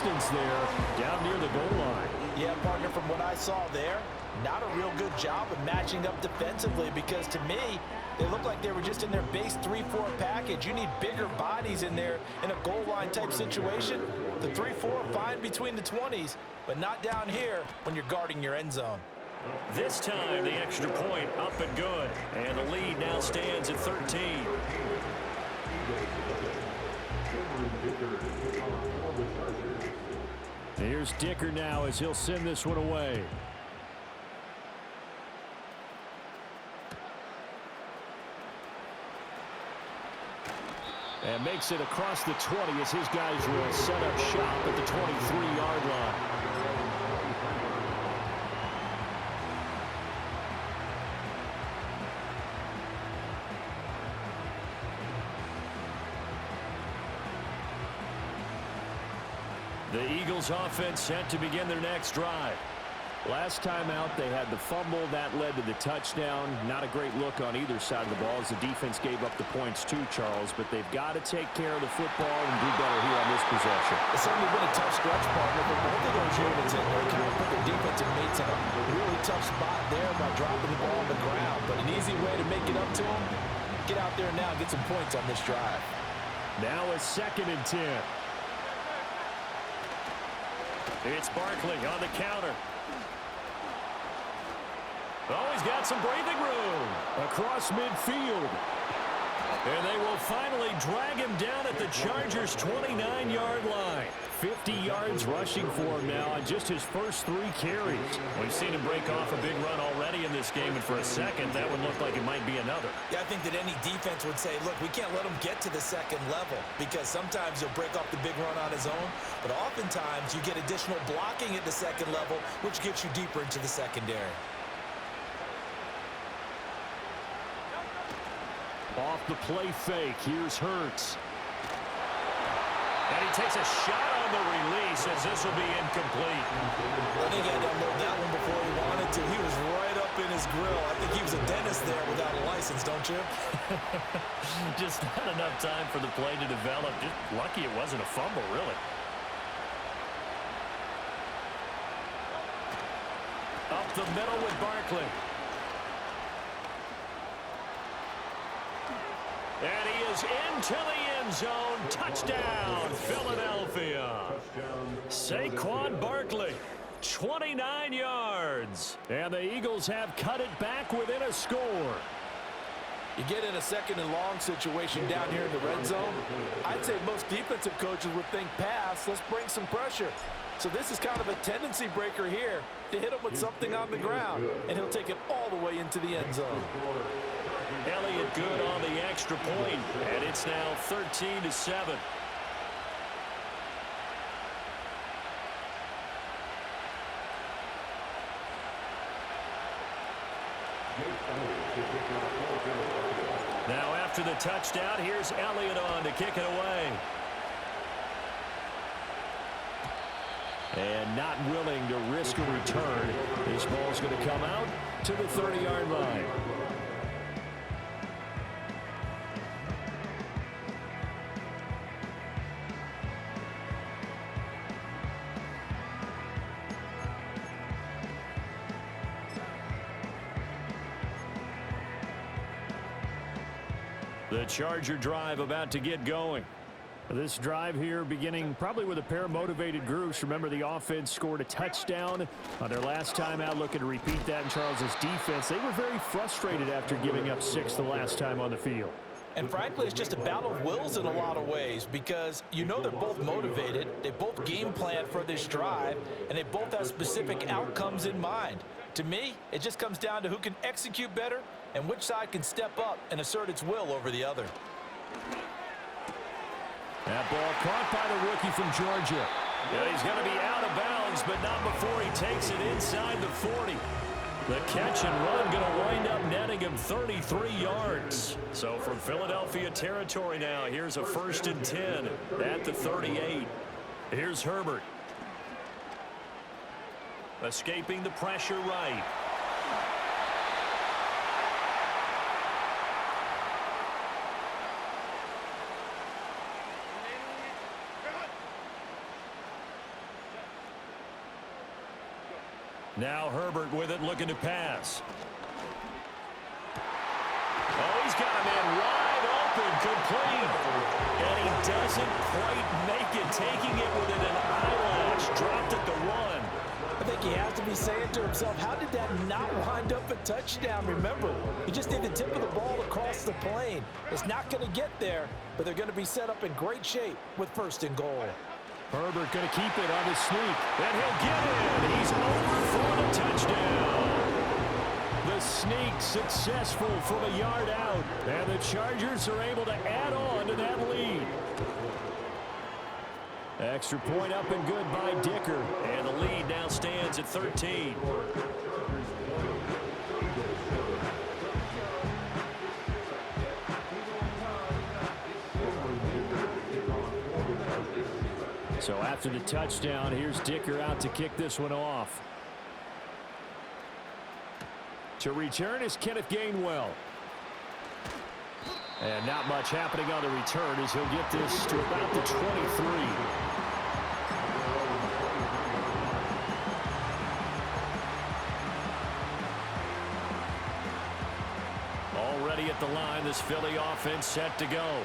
distance there down near the goal line. Yeah, partner, from what I saw there, not a real good job of matching up defensively, because to me, they look like they were just in their base 3-4 package. You need bigger bodies in there in a goal line type situation. The 3-4 fine between the 20s, but not down here when you're guarding your end zone. This time, the extra point up and good. And the lead now stands at 13. Here's Dicker now as he'll send this one away. And makes it across the 20 as his guys will set up shop at the 23-yard line. The Eagles offense set to begin their next drive. Last time out, they had the fumble. That led to the touchdown. Not a great look on either side of the ball as the defense gave up the points too, Charles. But they've got to take care of the football and do better here on this possession. It's certainly been a tough stretch, partner, but both of those units in there kind of put their defensive mates in a really tough spot there by dropping the ball on the ground. But an easy way to make it up to them, get out there now and get some points on this drive. Now a 2nd and 10. It's Barkley on the counter. Oh, he's got some breathing room across midfield. And they will finally drag him down at the Chargers' 29-yard line. 50 yards rushing for him now on just his first 3 carries. We've seen him break off a big run already in this game, and for a second, that would look like it might be another. Yeah, I think that any defense would say, look, we can't let him get to the second level, because sometimes he'll break off the big run on his own, but oftentimes you get additional blocking at the second level, which gets you deeper into the secondary. Off the play fake, here's Hurts. And he takes a shot on the release as this will be incomplete. I think he had to unload that one before he wanted to. He was right up in his grill. I think he was a dentist there without a license, don't you? Just not enough time for the play to develop. Just lucky it wasn't a fumble, really. Up the middle with Barkley. And he is into the end zone. Touchdown, Philadelphia. Saquon Barkley, 29 yards. And the Eagles have cut it back within a score. You get in a 2nd and long situation down here in the red zone. I'd say most defensive coaches would think pass. Let's bring some pressure. So this is kind of a tendency breaker here to hit him with something on the ground. And he'll take it all the way into the end zone. Elliott good on the extra point, and it's now 13-7. Now after the touchdown, here's Elliott on to kick it away. And not willing to risk a return. This ball's going to come out to the 30-yard line. The Charger drive about to get going. This drive here beginning probably with a pair of motivated groups. Remember, the offense scored a touchdown on their last time out, looking to repeat that in Charles's defense. They were very frustrated after giving up 6 the last time on the field. And frankly, it's just a battle of wills in a lot of ways, because you know they're both motivated, they both game plan for this drive, and they both have specific outcomes in mind. To me, it just comes down to who can execute better and which side can step up and assert its will over the other. That ball caught by the rookie from Georgia. Yeah, he's going to be out of bounds, but not before he takes it inside the 40. The catch and run going to wind up netting him 33 yards. So from Philadelphia territory now, here's a 1st and 10 at the 38. Here's Herbert. Escaping the pressure right. Now Herbert with it, looking to pass. Oh, he's got a man wide open, complete. And he doesn't quite make it, taking it within an eyelash. Dropped at the 1. I think he has to be saying to himself, how did that not wind up a touchdown? Remember, he just did the tip of the ball across the plane. It's not going to get there, but they're going to be set up in great shape with 1st and goal. Herbert going to keep it on his sneak. And he'll get it. He's over for the touchdown. The sneak successful from a yard out. And the Chargers are able to add on to that lead. Extra point up and good by Dicker. And the lead now stands at 13. So after the touchdown, here's Dicker out to kick this one off. To return is Kenneth Gainwell. And not much happening on the return as he'll get this to about the 23. Already at the line, this Philly offense set to go.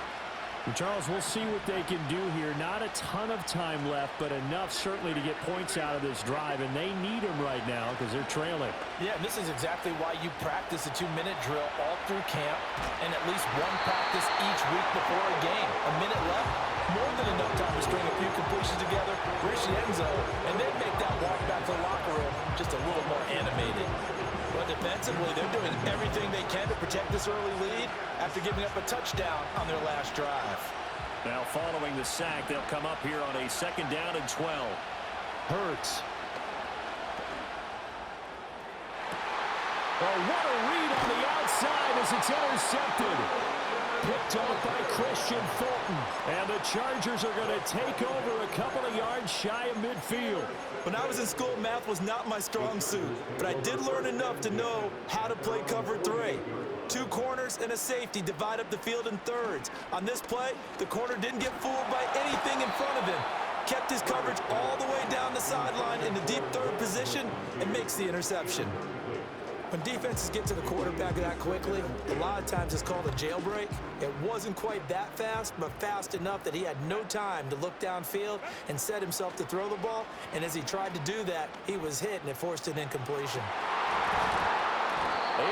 And Charles, we'll see what they can do here. Not a ton of time left, but enough certainly to get points out of this drive, and they need them right now because they're trailing. Yeah, and this is exactly why you practice a 2-minute drill all through camp and at least one practice each week before a game. A minute left, more than enough time to string a few completions together, reach the end zone, and then make that walk back to the locker room just a little more animated. But defensively, they're doing everything they can to protect this early lead after giving up a touchdown on their last drive. Now following the sack, they'll come up here on a 2nd down and 12. Hurts. Oh, what a read on the outside as it's intercepted. Picked off by Christian Fulton. And the Chargers are going to take over a couple of yards shy of midfield. When I was in school, math was not my strong suit, but I did learn enough to know how to play cover 3. 2 corners and a safety divide up the field in thirds. On this play, the corner didn't get fooled by anything in front of him. Kept his coverage all the way down the sideline in the deep 3rd position and makes the interception. When defenses get to the quarterback that quickly, a lot of times it's called a jailbreak. It wasn't quite that fast, but fast enough that he had no time to look downfield and set himself to throw the ball. And as he tried to do that, he was hit, and it forced an incompletion.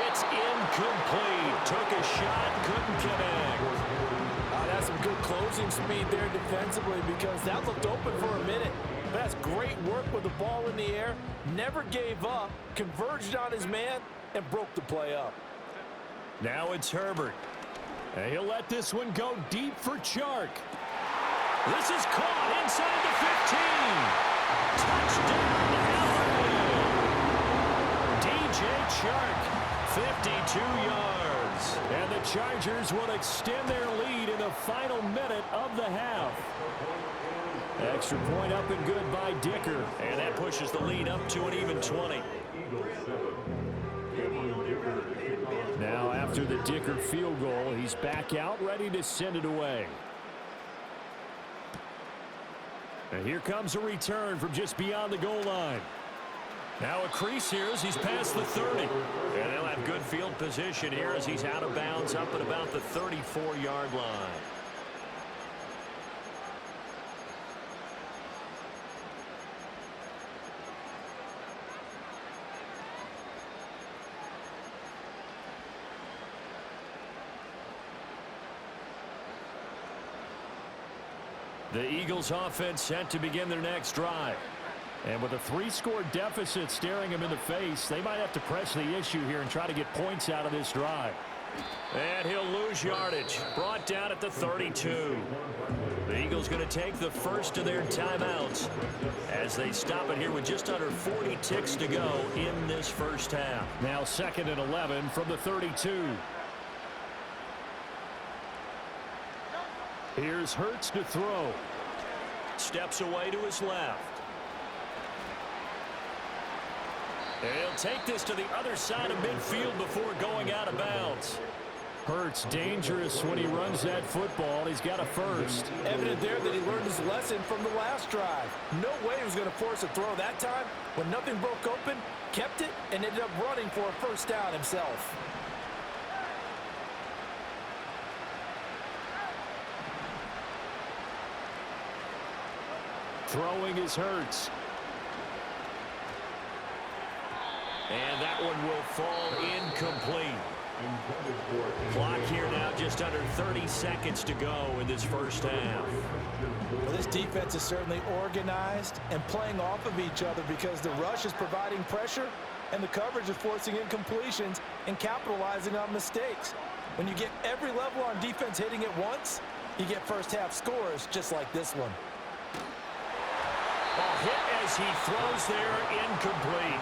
It's incomplete. Took a shot, couldn't connect. That's some good closing speed there defensively because that looked open for a minute. But that's great work with the ball in the air. Never gave up, converged on his man, and broke the play up. Now it's Herbert. And he'll let this one go deep for Chark. This is caught inside the 15. Touchdown, Alabama. DJ Chark, 52 yards. And the Chargers will extend their lead in the final minute of the half. Extra point up and good by Dicker. And that pushes the lead up to an even 20. Now after the Dicker field goal, he's back out ready to send it away. And here comes a return from just beyond the goal line. Now a crease here as he's past the 30. And they'll have good field position here as he's out of bounds up at about the 34-yard line. The Eagles offense set to begin their next drive. And with a 3-score deficit staring them in the face, they might have to press the issue here and try to get points out of this drive. And he'll lose yardage. Brought down at the 32. The Eagles going to take the first of their timeouts as they stop it here with just under 40 ticks to go in this first half. Now 2nd and 11 from the 32. Here's Hurts to throw. Steps away to his left. And he'll take this to the other side of midfield before going out of bounds. Hurts dangerous when he runs that football. He's got a first. Evident there that he learned his lesson from the last drive. No way he was going to force a throw that time. When nothing broke open, kept it, and ended up running for a first down himself. Throwing is Hurts. And that one will fall incomplete. Clock here now, just under 30 seconds to go in this first half. Well, this defense is certainly organized and playing off of each other because the rush is providing pressure and the coverage is forcing incompletions and capitalizing on mistakes. When you get every level on defense hitting at once, you get first half scores just like this one. A hit as he throws there, incomplete.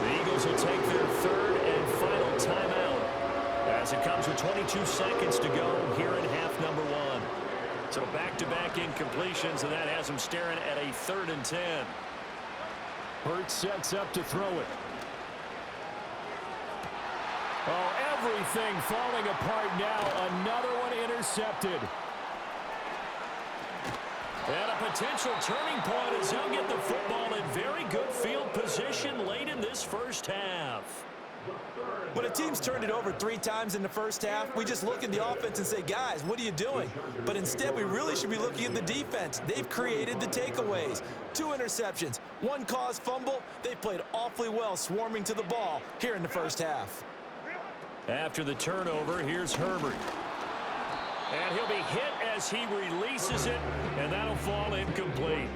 The Eagles will take their third and final timeout as it comes with 22 seconds to go here in half number one. So back-to-back incompletions, and that has them staring at a 3rd and 10. Hurts sets up to throw it. Oh, everything falling apart now. Another one intercepted. And a potential turning point as he'll get the football in very good field position late in this first half. When a team's turned it over 3 times in the first half, we just look at the offense and say, guys, what are you doing? But instead, we really should be looking at the defense. They've created the takeaways. 2 interceptions, 1 caused fumble. They've played awfully well swarming to the ball here in the first half. After the turnover, here's Herbert. And he'll be hit as he releases it, and that'll fall incomplete.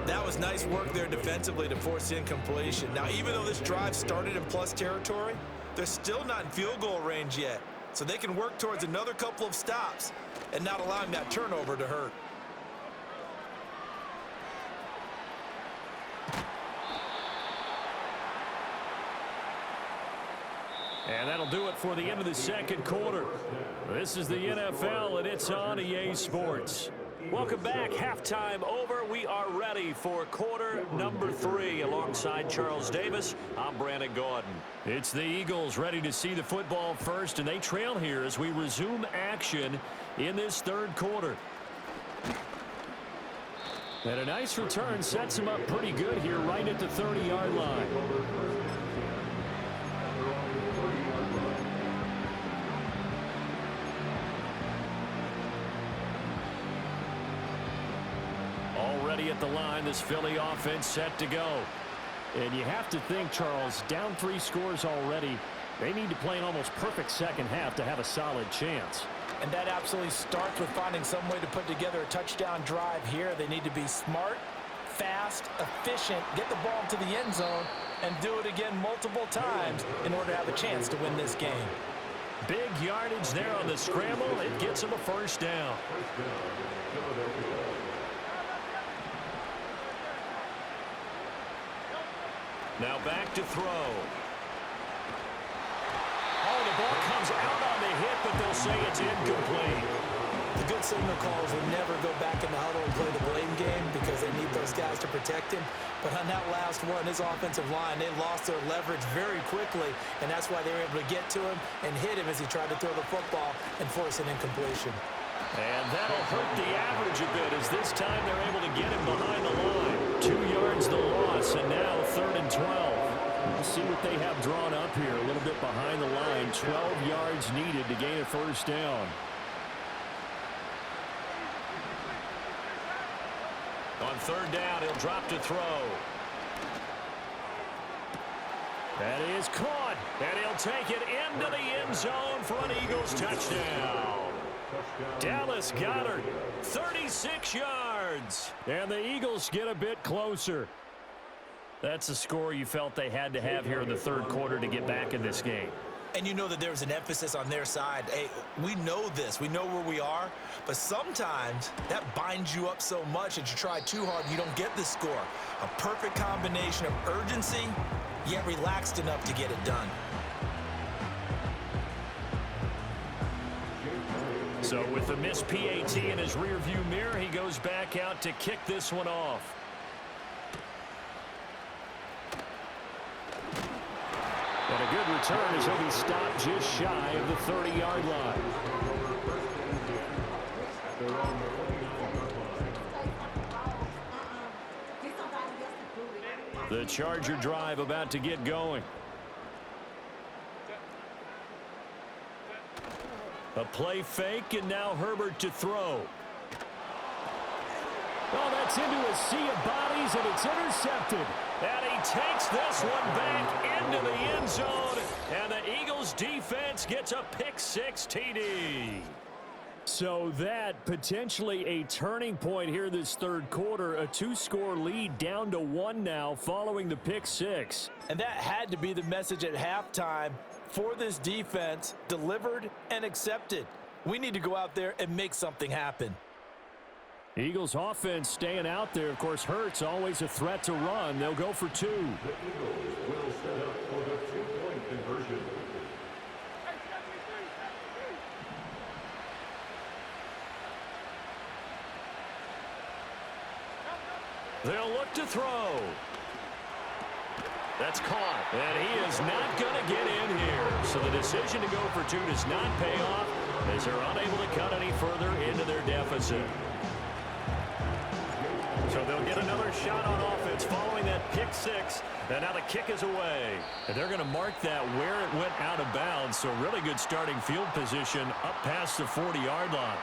That was nice work there defensively to force the incompletion. Now, even though this drive started in plus territory, they're still not in field goal range yet. So they can work towards another couple of stops and not allowing that turnover to hurt. And that'll do it for the end of the second quarter. This is the NFL, and it's on EA Sports. Welcome back. Halftime over. We are ready for quarter number 3. Alongside Charles Davis, I'm Brandon Gordon. It's the Eagles ready to see the football first, and they trail here as we resume action in this third quarter. And a nice return sets them up pretty good here right at the 30-yard line. Already at the line, this Philly offense set to go. And you have to think, Charles, down 3 scores already. They need to play an almost perfect second half to have a solid chance. And that absolutely starts with finding some way to put together a touchdown drive here. They need to be smart, fast, efficient, get the ball to the end zone, and do it again multiple times in order to have a chance to win this game. Big yardage there on the scramble. It gets them a first down. Now back to throw. Oh, the ball comes out on the hit, but they'll say it's incomplete. The good signal callers will never go back in the huddle and play the blame game because they need those guys to protect him. But on that last one, his offensive line, they lost their leverage very quickly, and that's why they were able to get to him and hit him as he tried to throw the football and force an incompletion. And that'll hurt the average a bit as this time they're able to get him behind the line. 2 yards the loss, and now 3rd and 12. We'll see what they have drawn up here. A little bit behind the line. 12 yards needed to gain a first down. On 3rd down, he'll drop to throw. That is caught, and he'll take it into the end zone for an Eagles touchdown. Dallas Goedert, 36 yards. And the Eagles get a bit closer. That's a score you felt they had to have here in the third quarter to get back in this game. And you know that there was an emphasis on their side. Hey, we know this. We know where we are. But sometimes that binds you up so much that you try too hard and you don't get the score. A perfect combination of urgency, yet relaxed enough to get it done. So with the missed PAT in his rearview mirror, he goes back out to kick this one off. And a good return as he'll be stopped just shy of the 30-yard line. The Charger drive about to get going. A play fake, and now Herbert to throw. Oh, that's into a sea of bodies, and it's intercepted. And he takes this one back into the end zone, and the Eagles defense gets a pick-six TD. So that potentially a turning point here this third quarter. A two-score lead down to one now following the pick-six. And that had to be the message at halftime for this defense, delivered and accepted. We need to go out there and make something happen. Eagles offense staying out there. Of course, Hurts always a threat to run. They'll go for two. The Eagles will set up for the two-point conversion. They'll look to throw. That's caught. And he is not going to get in here. So the decision to go for two does not pay off as they're unable to cut any further into their deficit. So they'll get another shot on offense following that pick-six. And now the kick is away. And they're going to mark that where it went out of bounds. So really good starting field position up past the 40-yard line.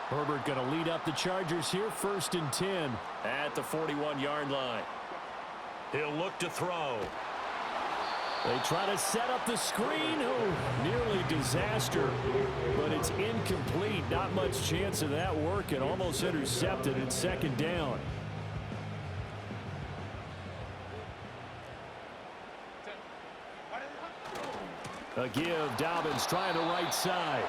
Herbert going to lead up the Chargers here, 1st and 10 at the 41-yard line. He'll look to throw. They try to set up the screen. Oh, nearly disaster, but it's incomplete. Not much chance of that working. Almost intercepted in 2nd down. A give. Dobbins trying the right side.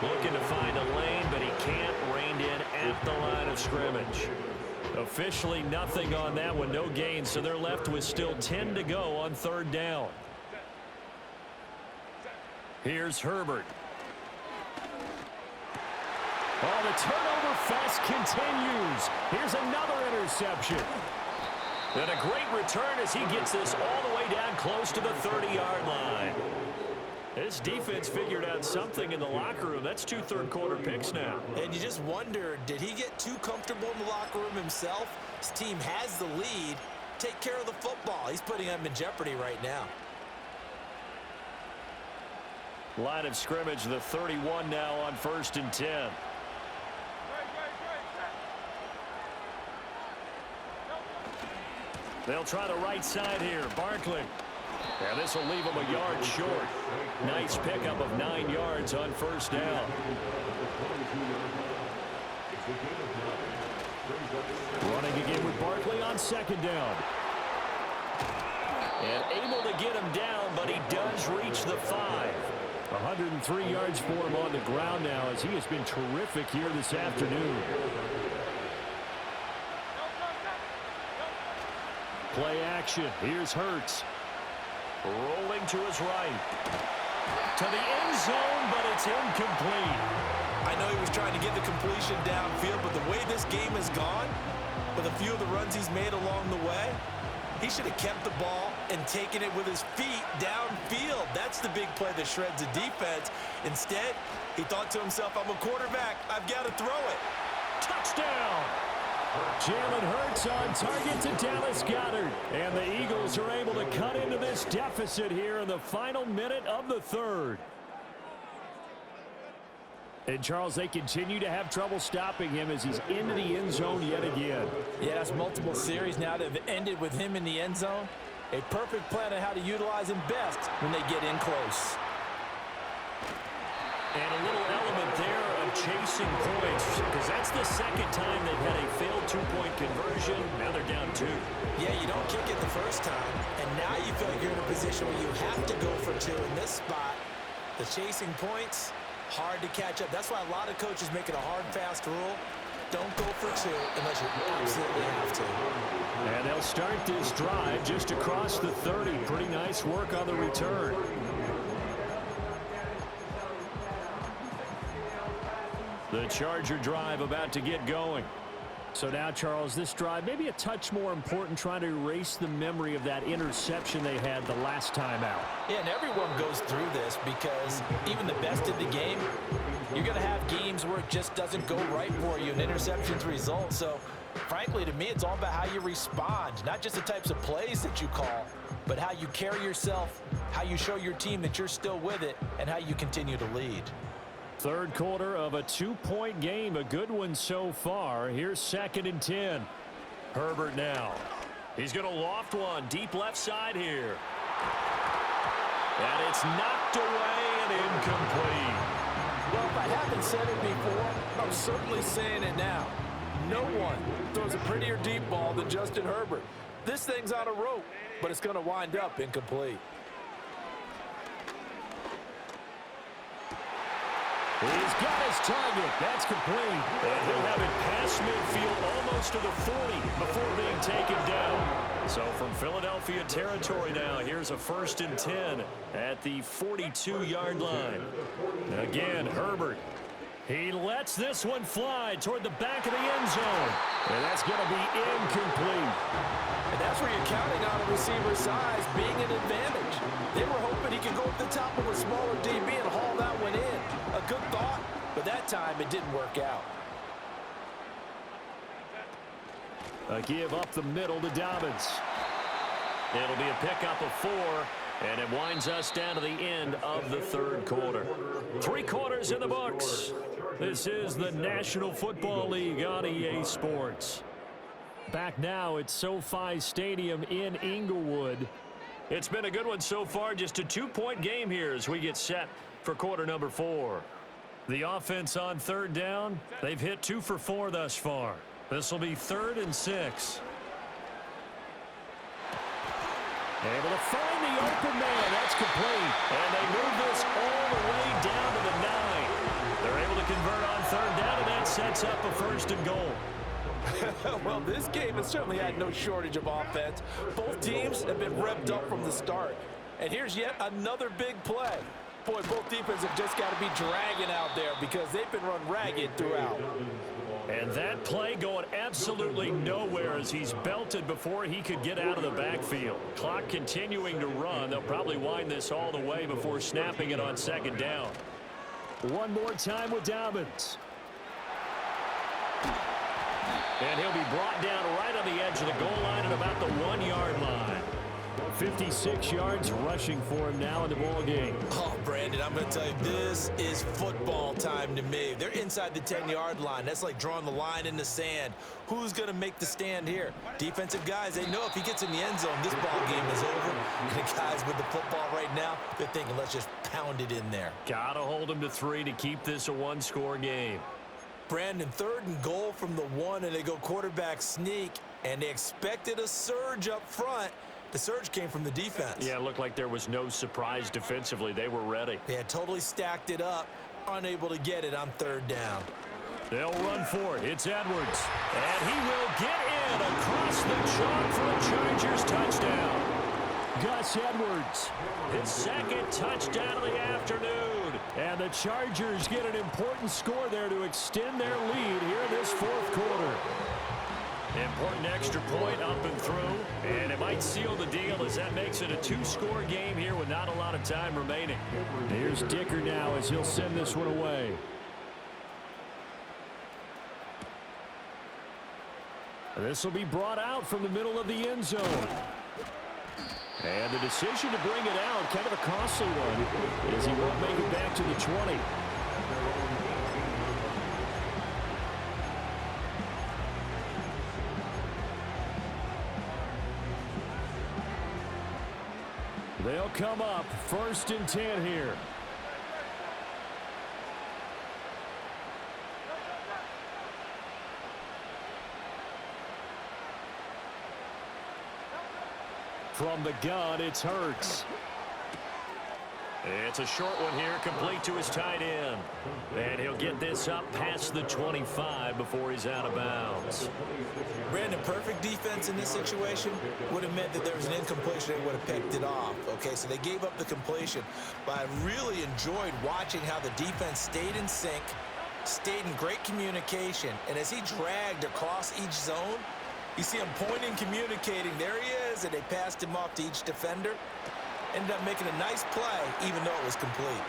Looking to find a lane, but he can't. Reined in at the line of scrimmage. Officially nothing on that one. No gain, so they're left with still 10 to go on 3rd down. Here's Herbert. Oh, the turnover fest continues. Here's another interception. And a great return as he gets this all the way down close to the 30-yard line. This defense figured out something in the locker room. That's 2 third-quarter picks now. And you just wonder, did he get too comfortable in the locker room himself? His team has the lead. Take care of the football. He's putting them in jeopardy right now. Line of scrimmage, the 31 now on 1st and 10. They'll try the right side here. Barkley. And this will leave him a yard short. Nice pickup of 9 yards on 1st down. Running again with Barkley on 2nd down. And able to get him down, but he does reach the 5. 103 yards for him on the ground now as he has been terrific here this afternoon. Play action. Here's Hurts. Rolling to his right. To the end zone, but it's incomplete. I know he was trying to get the completion downfield, but the way this game has gone, with a few of the runs he's made along the way, he should have kept the ball and taken it with his feet downfield. That's the big play that shreds the defense. Instead, he thought to himself, I'm a quarterback. I've got to throw it. Touchdown! Jalen Hurts on target to Dallas Goedert. And the Eagles are able to cut into this deficit here in the final minute of the 3rd. And, Charles, they continue to have trouble stopping him as he's into the end zone yet again. Yeah, that's multiple series now that have ended with him in the end zone. A perfect plan on how to utilize him best when they get in close. And a little element there of chasing points, because that's the 2nd time they've had a failed 2-point conversion. Now they're down 2. Yeah, you don't kick it the first time, and now you feel like you're in a position where you have to go for 2 in this spot. The chasing points, hard to catch up. That's why a lot of coaches make it a hard, fast rule. Don't go for 2 unless you absolutely have to. And they'll start this drive just across the 30. Pretty nice work on the return. The Charger drive about to get going. So now, Charles, this drive maybe a touch more important, trying to erase the memory of that interception they had the last time out. Yeah, and everyone goes through this because even the best in the game, you're going to have games where it just doesn't go right for you and interceptions result. So, frankly, to me, it's all about how you respond, not just the types of plays that you call, but how you carry yourself, how you show your team that you're still with it, and how you continue to lead. Third quarter of a 2-point game, a good one so far. Here's 2nd and 10. Herbert now. He's going to loft one deep left side here. And it's knocked away and incomplete. Well, if I haven't said it before, I'm certainly saying it now. No one throws a prettier deep ball than Justin Herbert. This thing's on a rope, but it's going to wind up incomplete. He's got his target. That's complete. And he'll have it past midfield almost to the 40 before being taken down. So from Philadelphia territory now, here's a 1st and 10 at the 42-yard line. Again, Herbert. He lets this one fly toward the back of the end zone. And that's going to be incomplete. And that's where you're counting on a receiver's size being an advantage. They were hoping he could go up the top of a smaller DB and haul that one in. A good thought, but that time it didn't work out. A give up the middle to Dobbins. It'll be a pickup of 4, and it winds us down to the end of the 3rd quarter. 3 quarters in the books. This is the National Football League on EA Sports. Back now at SoFi Stadium in Inglewood. It's been a good one so far. Just a 2-point game here as we get set for quarter number 4. The offense on 3rd down. They've hit 2 for 4 thus far. This will be 3rd and 6. Able to find the open man. That's complete. And they move this all the way down to the 9. They're able to convert on 3rd down, and that sets up a 1st and goal. Well, this game has certainly had no shortage of offense. Both teams have been revved up from the start. And here's yet another big play. Boy, both defenses have just got to be dragging out there because they've been run ragged throughout. And that play going absolutely nowhere as he's belted before he could get out of the backfield. Clock continuing to run. They'll probably wind this all the way before snapping it on 2nd down. One more time with Dobbins. And he'll be brought down right on the edge of the goal line at about the 1-yard line. 56 yards rushing for him now in the ball game. Oh, Brandon, I'm going to tell you, this is football time to me. They're inside the 10-yard line. That's like drawing the line in the sand. Who's going to make the stand here? Defensive guys, they know if he gets in the end zone, this ball game is over. And the guys with the football right now, they're thinking, let's just pound it in there. Got to hold him to 3 to keep this a 1-score game. Brandon, 3rd and goal from the 1, and they go quarterback sneak, and they expected a surge up front. The surge came from the defense. Yeah, it looked like there was no surprise defensively. They were ready. They had totally stacked it up, unable to get it on 3rd down. They'll run for it. It's Edwards. And he will get in across the chalk for a Chargers touchdown. Gus Edwards, his 2nd touchdown of the afternoon. And the Chargers get an important score there to extend their lead here in this 4th quarter. Important extra point up and through, and it might seal the deal as that makes it a 2-score game here with not a lot of time remaining. Here's Dicker now as he'll send this one away. This will be brought out from the middle of the end zone. And the decision to bring it out, kind of a costly one, as he won't make it back to the 20. They'll come up 1st and 10 here. From the gun, it's Hurts. It's a short one here, complete to his tight end. And he'll get this up past the 25 before he's out of bounds. Brandon, perfect defense in this situation would have meant that there was an incompletion. They would have picked it off. Okay, so they gave up the completion. But I really enjoyed watching how the defense stayed in sync, Stayed in great communication, and as he dragged across each zone, you see him pointing, communicating. There he is, and they passed him off to each defender. Ended up making a nice play, even though it was complete.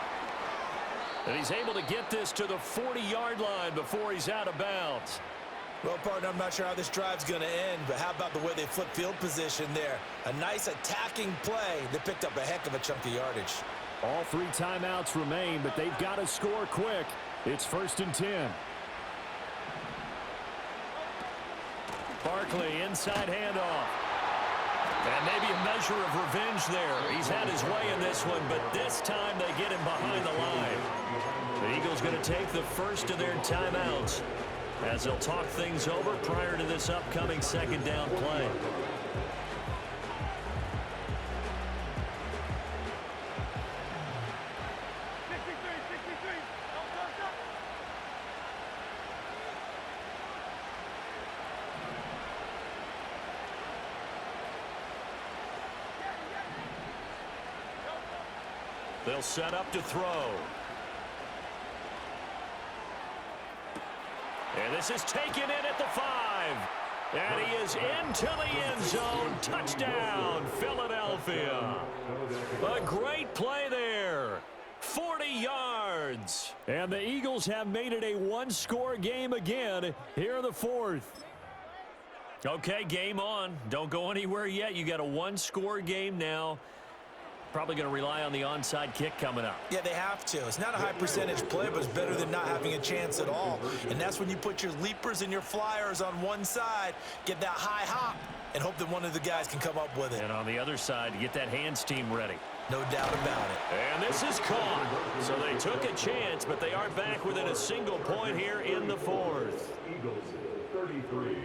And he's able to get this to the 40-yard line before he's out of bounds. Well, partner, I'm not sure how this drive's going to end, but how about the way they flip field position there? A nice attacking play that picked up a heck of a chunk of yardage. All 3 timeouts remain, but they've got to score quick. It's 1st and 10. Barkley, inside handoff. And maybe a measure of revenge there. He's had his way in this one, but this time they get him behind the line. The Eagles going to take the first of their timeouts as they'll talk things over prior to this upcoming 2nd down play. They'll set up to throw. And this is taken in at the 5. And he is into the end zone. Touchdown, Philadelphia. A great play there. 40 yards. And the Eagles have made it a 1-score game again here in the 4th. Okay, game on. Don't go anywhere yet. You got a 1-score game now. Probably going to rely on the onside kick coming up. Yeah, they have to. It's not a high percentage play, but it's better than not having a chance at all. And that's when you put your leapers and your flyers on one side, get that high hop, and hope that one of the guys can come up with it. And on the other side, get that hands team ready. No doubt about it. And this is caught. So they took a chance, but they are back within a single point here in the 4th. Eagles 33.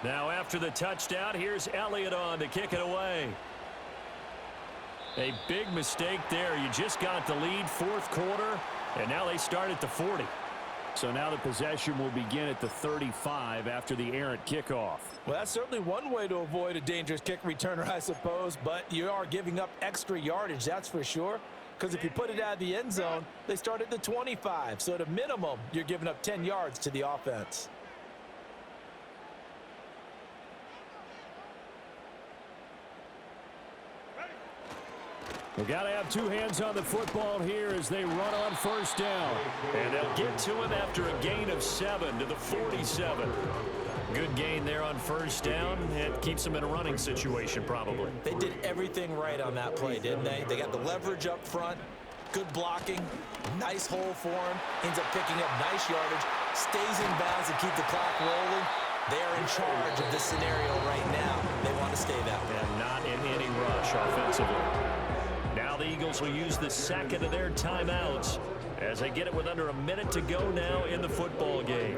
Now after the touchdown, here's Elliott on to kick it away. A big mistake there. You just got the lead, 4th quarter, and now they start at the 40. So now the possession will begin at the 35 after the errant kickoff. Well, that's certainly one way to avoid a dangerous kick returner, I suppose, but you are giving up extra yardage, that's for sure. Because if you put it out of the end zone, they start at the 25. So at a minimum, you're giving up 10 yards to the offense. We've got to have 2 hands on the football here as they run on 1st down. And they'll get to him after a gain of 7 to the 47. Good gain there on 1st down. It keeps them in a running situation probably. They did everything right on that play, didn't they? They got the leverage up front, good blocking, nice hole for him, ends up picking up nice yardage, stays in bounds to keep the clock rolling. They're in charge of this scenario right now. They want to stay that way. And not in any rush offensively. Now the Eagles will use the 2nd of their timeouts as they get it with under a minute to go now in the football game.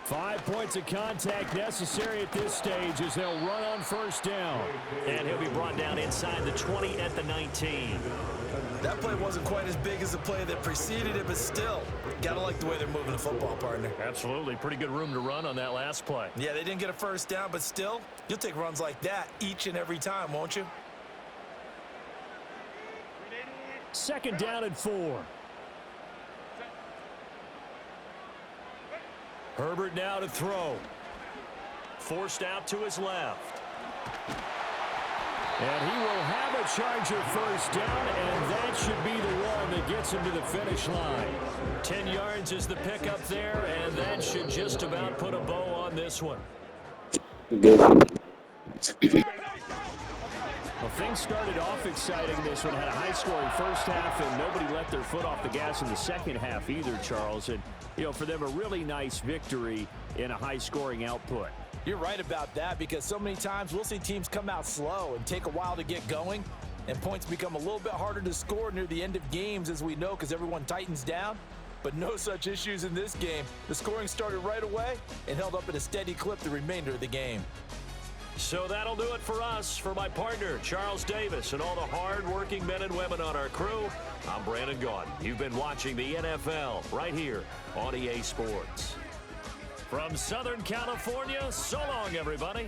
5 points of contact necessary at this stage as they'll run on 1st down. And he'll be brought down inside the 20 at the 19. That play wasn't quite as big as the play that preceded it, but still, gotta like the way they're moving the football, partner. Absolutely. Pretty good room to run on that last play. Yeah, they didn't get a 1st down, but still, you'll take runs like that each and every time, won't you? 2nd down and 4. Herbert now to throw. Forced out to his left. And he will have a Charger 1st down, and that should be the one that gets him to the finish line. 10 yards is the pickup there, and that should just about put a bow on this one. Well, things started off exciting. This one had a high-scoring 1st half, and nobody let their foot off the gas in the 2nd half either, Charles. And, you know, for them, a really nice victory in a high-scoring output. You're right about that, because so many times we'll see teams come out slow and take a while to get going, and points become a little bit harder to score near the end of games, as we know, because everyone tightens down. But no such issues in this game. The scoring started right away and held up at a steady clip the remainder of the game. So that'll do it for us. For my partner, Charles Davis, and all the hard-working men and women on our crew, I'm Brandon Gaudin. You've been watching the NFL right here on EA Sports. From Southern California, so long, everybody.